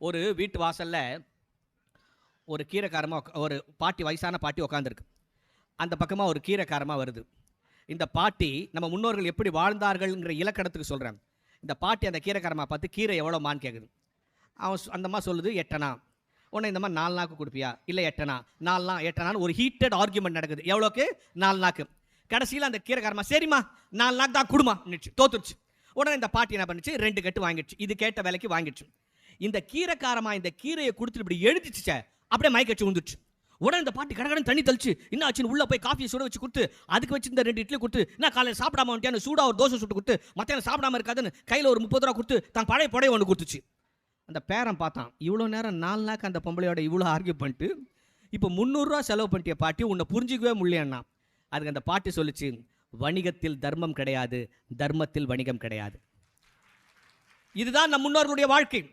ஒரு வீட்டு வாசல்ல ஒரு கீரைக்காரமா ஒரு பாட்டி, வயசான பாட்டி உட்காந்துருக்கு. அந்த பக்கமாக ஒரு கீரைக்காரமாக வருது. இந்த பாட்டி நம்ம முன்னோர்கள் எப்படி வாழ்ந்தார்கள்ங்கிற இலக்கணத்துக்கு சொல்கிறேன். இந்த பாட்டி அந்த கீரைக்காரமாக பார்த்து கீரை எவ்வளோமான்னு கேட்குது. அந்த அம்மா சொல்லுது 8 அணா. உடனே இந்த மாதிரி 4 நாக்கு கொடுப்பியா? இல்லை 8 அணா. 8 அணான்னு ஒரு ஹீட்டட் ஆர்குமெண்ட் நடக்குது. எவ்வளோக்கு? 4 நாக்கு. கடைசியில் அந்த கீரைக்காரமா சரிம்மா 4 நாக்கு தான் கொடுமா நினச்சி தோத்துருச்சு. உடனே இந்த பாட்டி என்ன பண்ணிச்சு? 2 கட்டு வாங்கிடுச்சு. இது கேட்ட விலைக்கு வாங்கிடுச்சு. இந்த கீரைக்காரமா இந்த கீரையை கொடுத்துட்டு இப்படி எழுதிச்சு, அப்படியே மயக்கச்சு விழுந்துச்சு. உடனே இந்த பாட்டி கடகடன் தண்ணி தெளிச்சு என்ன ஆச்சுன்னு உள்ள போய் காஃபியை சுட வச்சு கொடுத்து, அதுக்கு வச்சு இந்த 2 இட்லி கொடுத்து, என்ன காலையில் சாப்பிடாம வந்துட்டியான்னு சூடா ஒரு தோசை சுட்டு கொடுத்து, மத்தியானம் சாப்பிடாம இருக்காதுன்னு கையில் ஒரு 30 ரூபா கொடுத்து தான் பழைய புடவை ஒன்று கொடுத்துச்சு. அந்த பேரன் பார்த்தான், இவ்வளோ நேரம் 4 நாக்கு அந்த பொம்பளையோட இவ்வளோ ஆர்கியூ பண்ணிட்டு இப்போ 300 ரூபா செலவு பண்ணிட்டிய பாட்டி, உன்னை புரிஞ்சிக்கவே முடியலன்னா. அதுக்கு அந்த பாட்டி சொல்லிச்சு, வணிகத்தில் தர்மம் கிடையாது, தர்மத்தில் வணிகம் கிடையாது. இதுதான் நம் முன்னோர்களுடைய வாழ்க்கை.